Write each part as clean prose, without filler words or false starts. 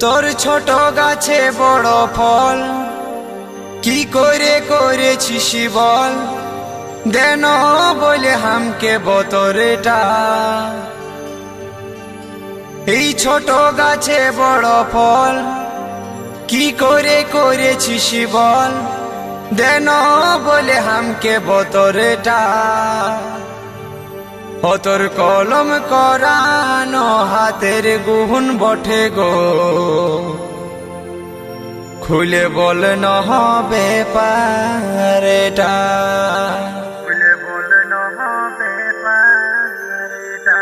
তোর ছোট গাছে বড় ফল, কি করে করেছিস বল? দেন বলে হামকে বতরেটা। এই ছোট গাছে বড় ফল, কি করে করেছিস বল? দেন বলে হামকে বতরেটা। ও তোর কলম করানো হাতের গুণ বটে গো, খুলে বল না হবে পারেটা। খুলে বল না হবে পারেটা।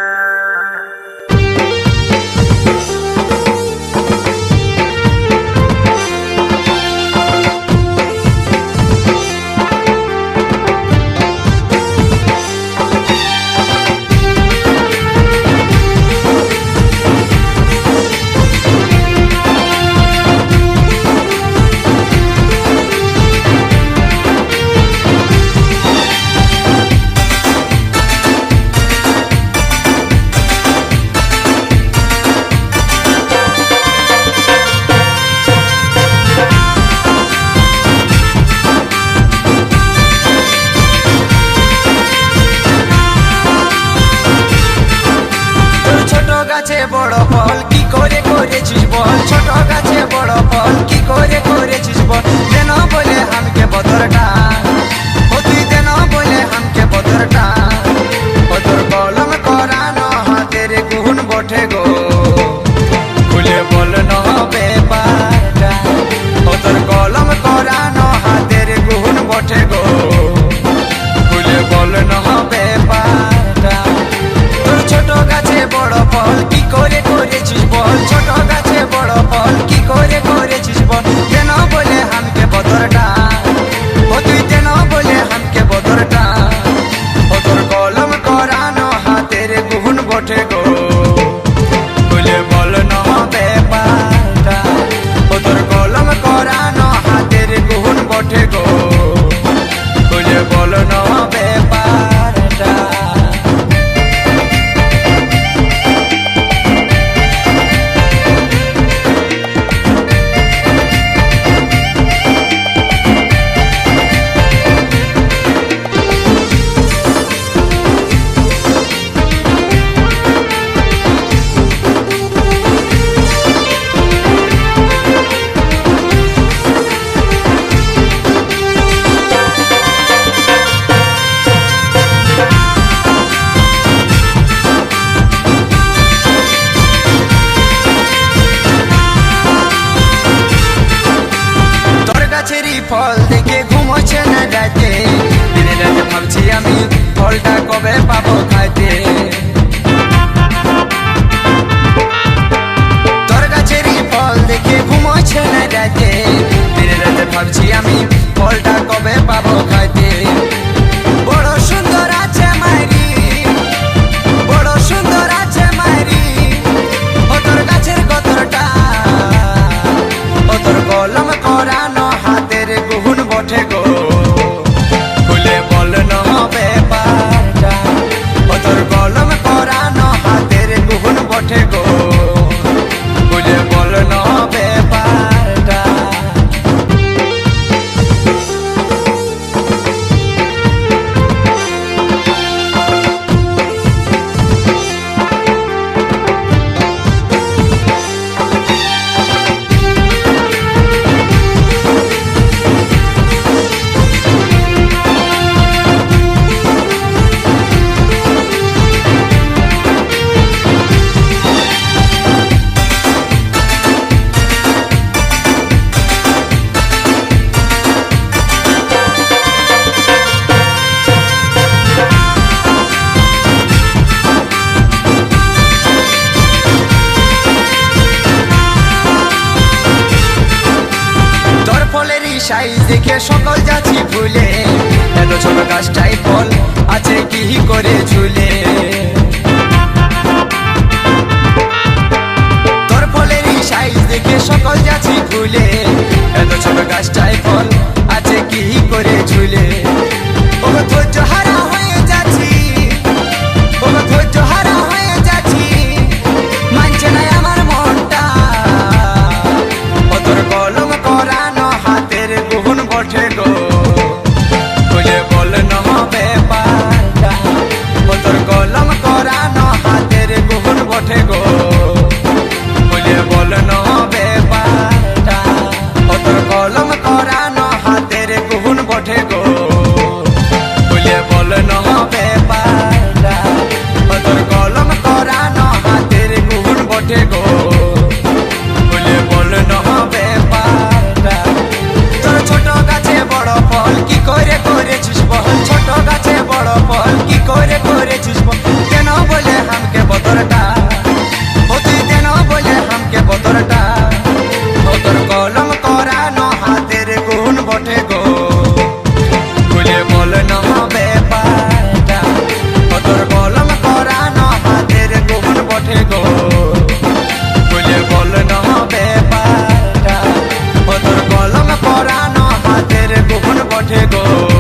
গাছে বড় ফল, কি করে করেছিস বল? ছোট গাছে বড় ফল, কি করে করেছিস বল? দেন বলে হামকে বদরটা, ও তুই দেন বলে হামকে বদরটা। ও তোর কলম করানো হাতের গুণ বটে গো, খুলে বল না হবে পারেটা। ও তোর কলম করানো হাতের গুণ বটে গো, খুলে বল না হবে পারেটা। তোর ছোট গাছে বড় ফল, কি করে করেছিস বল? ছোট গাছে বড় ফল, কি করে করেছিস বল? দেন বলে হামকে বদরটা, ও তুই দেন বলে হামকে বদরটা। ও তোর কলম করানো হাতের গুণ বটে গো, খুলে বল না হবে পারেটা। ও তোর কলম করানো হাতের গুণ বটে গো, খুলে বল না হবে পারেটা। ফল দেখে ঘুমোচ্ছে না রাতে, দিনে রাতে ভাবছি আমি ফলটা কবে পাবো খাইতে। তোর গাছেরই ফল দেখে ঘুমোচ্ছে না রাতে, দিনে রাতে ভাবছি আমি ফলটা কবে পাবো খাইতে। বড় সুন্দর আছে মাইরি, বড় সুন্দর আছে মাইরি, ও তোর গাছের কতটা। ও তোর কলম করানো হাতের গুণ বটে গো, খুলে বল না হবে পারেটা। ও তোর কলম করানো হাতের গুণ বটে গো, খুলে বল না হবে পারেটা। সাইজ দেখে সকল যাচ্ছি ভুলে, এত ছোট গাছটাই ফল আছে কি করে ঝুলে। তোর ফলেরই সাইজ দেখে সকল যাচ্ছি ভুলে, এত ছোট গাছটাই ফল আছে কি করে ঝুলে। ও ধৈর্য হারা হয়ে যাচ্ছি, ও ধৈর্য হারা হয়ে যাচ্ছি, মানছে না আমার মনটা। ওঠে গো